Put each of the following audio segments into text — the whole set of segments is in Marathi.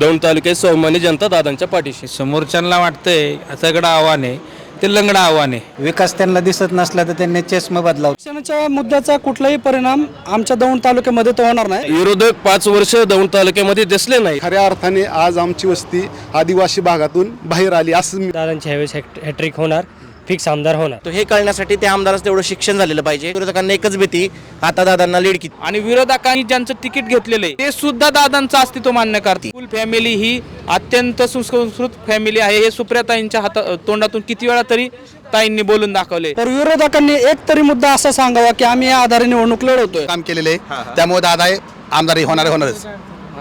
दौंड तालुक्यात स्वाभिमानी जनता दादांच्या पाठीशी. समोरच्यांना वाटतंय सगळं आव्हान आहे, ते लंगडं आव्हान आहे. विकास त्यांना दिसत नसला तर त्यांनी चष्मा बदलावा. शिक्षणाच्या मुद्द्याचा कुठलाही परिणाम आमच्या दौंड तालुक्यामध्ये तो होणार नाही. विरोधक 5 वर्ष दौंड तालुक्यामध्ये दिसले नाही. खऱ्या अर्थाने आज आमची वस्ती आदिवासी भागातून बाहेर आली असं दादांच्या ह्यावेळेस हॅट्रिक होणार, फिक्स आमदार होणार. तो हे कळण्यासाठी त्या आमदाराचं तेवढं शिक्षण झालेलं पाहिजे. विरोधकांना एकच भीती, आता दादांना लीड किती. आणि विरोधकांनी ज्यांचं तिकीट घेतलेलं आहे ते सुद्धा दादांचं अस्तित्व मान्य करते. फुल फॅमिली ही अत्यंत सुसंस्कृत फॅमिली आहे हे सुप्रियाताईंच्या तोंडातून किती वेळा तरी ताईंनी बोलून दाखवले. तर विरोधकांनी एक तरी मुद्दा असा सांगावा की आम्ही या आधारे निवडणूक लढवतोय. काम केलेले त्यामुळे दादा आमदार होणारच.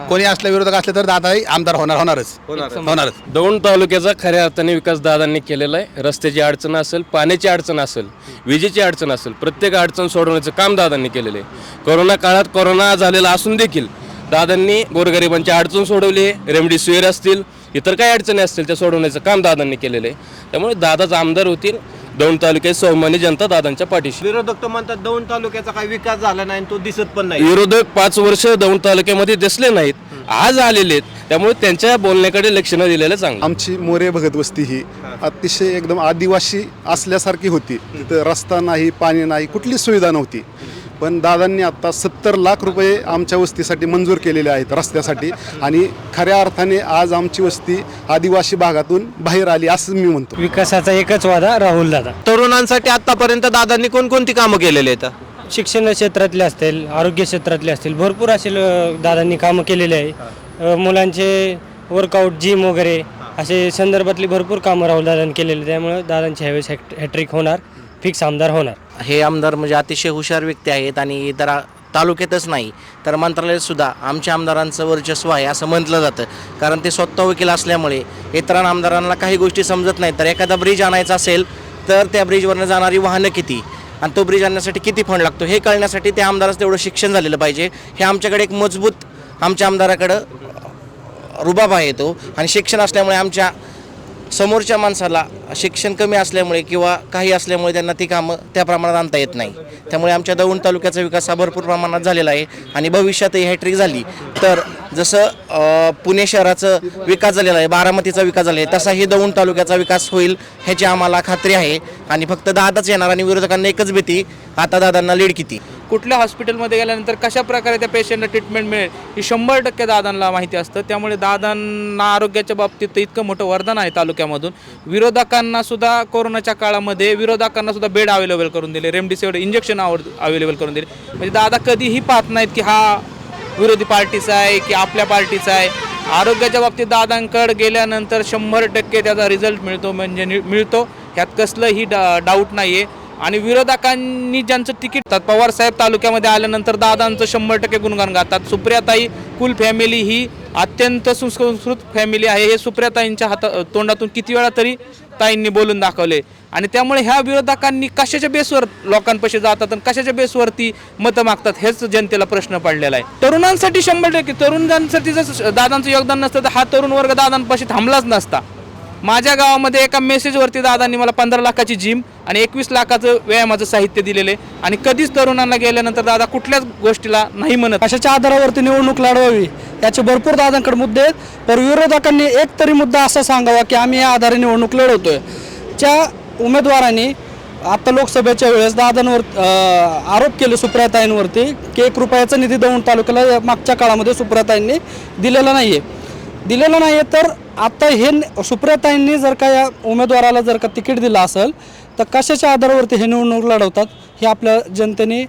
कोणी असले विरोधक असले तर दादा आमदार होणारच. दौंड तालुक्याचा खऱ्या अर्थाने विकास दादांनी केलेला आहे. रस्त्याची अडचण असेल, पाण्याची अडचण असेल, विजेची अडचण असेल, प्रत्येक अडचण सोडवण्याचं काम दादांनी केलेलं आहे. कोरोना काळात कोरोना झालेला असून देखील दादांनी गोरगरिबांची अडचण सोडवली आहे. रेमडेसिवीर असतील, इतर काही अडचणी असतील त्या सोडवण्याचं काम दादांनी केलेलं आहे. त्यामुळे दादाच आमदार होतील. दौंड तालुक्यात स्वाभिमानी जनता दादांच्या पाठीशी. विरोधक तर म्हणतात दौंड तालुक्याचा काही विकास झाला नाही, तो दिसत पण नाही. विरोधक 5 वर्ष दौंड तालुक्यामध्ये दिसले नाहीत, आज आलेले आहेत. त्यामुळे त्यांच्या बोलण्याकडे लक्ष न दिलेलं चांगलं. आमची मोरे भगत वस्ती ही अतिशय एकदम आदिवासी असल्यासारखी होती. तिथं रस्ता नाही, पाणी नाही, कुठलीच सुविधा नव्हती. पण दादांनी आता 70 लाख रुपये आमच्या वस्तीसाठी मंजूर केलेले आहेत रस्त्यासाठी. आणि खऱ्या अर्थाने आज आमची वस्ती आदिवासी भागातून बाहेर आली असं मी म्हणतो. विकासाचा एकच वादा राहुल दादा. तरुणांसाठी आतापर्यंत दादांनी कोणकोणती कामं केलेली आहेत? शिक्षण क्षेत्रातले असतील, आरोग्य क्षेत्रातले असतील, भरपूर असे दादांनी कामं केलेले आहे. मुलांचे वर्कआउट, जिम वगैरे असे संदर्भातली भरपूर कामं राहुल दादांनी केलेली. त्यामुळे दादांच्या ह्यावेळेस हॅट्रिक होणार, फिक्स आमदार होणार. हे आमदार म्हणजे अतिशय हुशार व्यक्ती आहेत आणि तर तालुक्यातच नाही तर मंत्रालयात सुद्धा आमच्या आमदारांचं वर्चस्व आहे असं म्हटलं जातं. कारण ते स्वतः वकील असल्यामुळे इतर आमदारांना काही गोष्टी समजत नाही. तर एखादा ब्रिज आणायचा असेल तर त्या ब्रिजवरनं जाणारी वाहनं किती आणि तो ब्रिज आणण्यासाठी किती फंड लागतो हे कळण्यासाठी त्या आमदाराचं तेवढं शिक्षण झालेलं पाहिजे. हे आमच्याकडे एक मजबूत आमच्या आमदाराकडं रुबाब आहे तो. आणि शिक्षण असल्यामुळे आमच्या समोरच्या माणसाला शिक्षण कमी असल्यामुळे किंवा काही असल्यामुळे त्यांना ती कामं त्या प्रमाणात आणता येत नाही. त्यामुळे आमच्या दौंड तालुक्याचा विकास हा भरपूर प्रमाणात झालेला आहे. आणि भविष्यातही हॅट्रिक झाली तर जसं पुणे शहराचा विकास झालेला आहे, बारामतीचा विकास झाला आहे, तसाही दौंड तालुक्याचा विकास होईल ह्याची आम्हाला खात्री आहे. आणि फक्त दादाच येणार आणि विरोधकांना एकच भीती, आता दादांना लीड किती. कुठल्या हॉस्पिटलमध्ये गेल्यानंतर कशा प्रकारे त्या पेशंटला ट्रीटमेंट मिळेल ही 100% दादांना माहिती असतं. त्यामुळे दादांना आरोग्याच्या बाबतीत इतकं मोठं वरदान आहे तालुक्यामधून. विरोधकांना सुद्धा कोरोनाच्या काळामध्ये विरोधकांना सुद्धा बेड अवेलेबल करून दिले, रेमडेसिवीर इंजेक्शन अवेलेबल करून दिले. म्हणजे दादा कधीही पाहत नाहीत की हा विरोधी पार्टीचा आहे की आपल्या पार्टीचा आहे. आरोग्याच्या बाबतीत दादांकडे गेल्यानंतर 100% त्याचा रिझल्ट मिळतो, म्हणजे मिळतो, ह्यात कसलंही डाऊट नाही आहे. आणि विरोधकांनी ज्यांचं तिकीट पवार साहेब तालुक्यामध्ये आल्यानंतर दादांचं 100% गुणगान गातात. सुप्रियाताई कुल फॅमिली ही अत्यंत सुसंस्कृत फॅमिली आहे हे सुप्रियाताईंच्या तोंडातून किती वेळा तरी ताईंनी बोलून दाखवले. आणि त्यामुळे ह्या विरोधकांनी कशाच्या बेसवर लोकांपाशी जातात आणि कशाच्या बेसवरती मतं मागतात हेच जनतेला प्रश्न पडलेला आहे. तरुणांसाठी 100%, तरुणांसाठी जर दादांचं योगदान नसतं तर हा तरुण वर्ग दादांपाशी थांबलाच नसता. माझ्या गावामध्ये एका मेसेजवरती दादांनी मला 15 लाखाची जिम आणि 21 लाखाचं व्यायामाचं साहित्य दिलेले. आणि कधीच तरुणांना गेल्यानंतर दादा कुठल्याच गोष्टीला नाही म्हणत. अशाच्या आधारावरती निवडणूक लढवावी याचे भरपूर दादांकडे मुद्दे आहेत. तर विरोधकांनी एक तरी मुद्दा असा सांगावा की आम्ही या आधारे निवडणूक लढवतोय. ज्या उमेदवारांनी आता लोकसभेच्या वेळेस दादांवर आरोप केले सुप्रियाताईंवरती की 1 रुपयाचा निधी दौंड तालुक्याला मागच्या काळामध्ये सुप्रियाताईंनी दिलेला नाही आहे. तर आता हे सुप्रियाताईंनी जर का या उमेदवाराला जर का तिकीट दिलं असेल तर कशाच्या आधारावरती हे निवडणूक लढवतात हे आपल्या जनतेने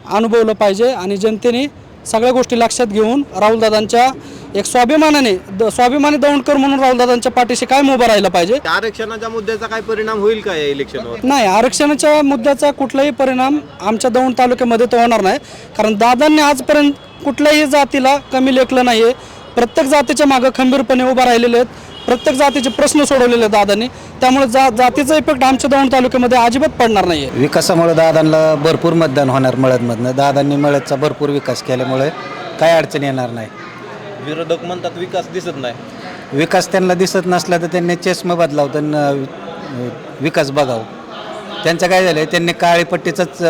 अनुभवलं पाहिजे. आणि जनतेने सगळ्या गोष्टी लक्षात घेऊन राहुलदादांच्या एक स्वाभिमानी दौंडकर म्हणून राहुलदादांच्या पाठीशी कायम उभं राहिलं पाहिजे. आरक्षणाच्या मुद्द्याचा काय परिणाम होईल का या इलेक्शनवर? नाही, आरक्षणाच्या मुद्द्याचा कुठलाही परिणाम आमच्या दौंड तालुक्यामध्ये तो होणार नाही. कारण दादांनी आजपर्यंत कुठल्याही जातीला कमी लेखलं नाही आहे. प्रत्येक जातीच्या मागं खंबीरपणे उभा राहिलेले आहेत. प्रत्येक जातीचे प्रश्न सोडवलेले आहेत दादांनी. त्यामुळे जातीचा इफेक्ट आमच्या दौंड तालुक्यामध्ये अजिबात पडणार नाही आहे. विकासामुळे दादांना भरपूर मतदान होणार. मळदमधनं दादांनी मळदचा भरपूर विकास केल्यामुळे काय अडचण येणार नाही. विरोधक म्हणतात विकास दिसत नाही. विकास त्यांना दिसत नसला तर त्यांनी चष्मा बदलावं, विकास बघावं. त्यांचं काय झालं, त्यांनी काळी पट्टीचंच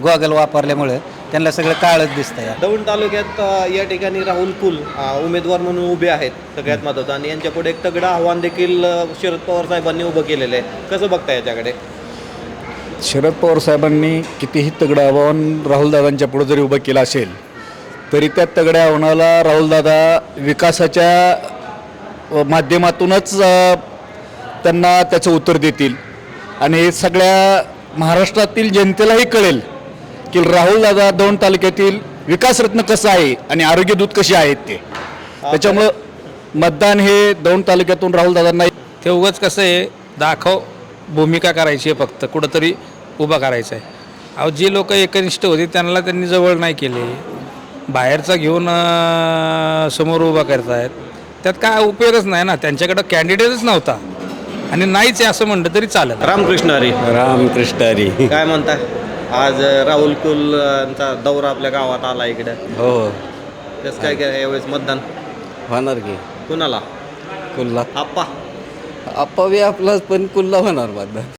गॉगल वापरल्यामुळे त्यांना सगळं काळच दिसतं या दौंड तालुक्यात या ठिकाणी राहुल कुल उमेदवार म्हणून उभे आहेत सगळ्यात महत्त्वाचं, आणि यांच्यापुढे एक तगडं आव्हान देखील शरद पवार साहेबांनी उभं केलेलं आहे. कसं बघता याच्याकडे? शरद पवार साहेबांनी कितीही तगडं आव्हान राहुलदादांच्या पुढे जरी उभं केलं असेल तरी त्या तगड्या आव्हानाला राहुलदादा विकासाच्या माध्यमातूनच त्यांना त्याचं उत्तर देतील आणि सगळ्या महाराष्ट्रातील जनतेलाही कळेल की राहुलदादा दौंड तालुक्यातील विकासरत्न कसं आहे आणि आरोग्यदूत कशी आहेत ते. त्याच्यामुळं मतदान हे दौंड तालुक्यातून राहुलदादांना ते उगाच कसं आहे, दाखव भूमिका करायची आहे, फक्त कुठंतरी उभा करायचं आहे. अहो जी लोक एकनिष्ठ होती त्यांना त्यांनी जवळ नाही केले, बाहेरचा घेऊन समोर उभा करतायत. त्यात काय उपयोगच नाही ना, त्यांच्याकडं कॅन्डिडेटच नव्हता आणि नाहीच आहे असं म्हणलं तरी चालेल. रामकृष्ण हरी. रामकृष्ण हरी. काय म्हणताय? आज राहुल कुलचा दौरा आपल्या गावात आला इकडे. हो कसं काय काय यावेळेस मतदान होणार की कुणाला? कुल्ला आप्पा आप्पा बी आपलाच पण कुल्ला होणार मतदान.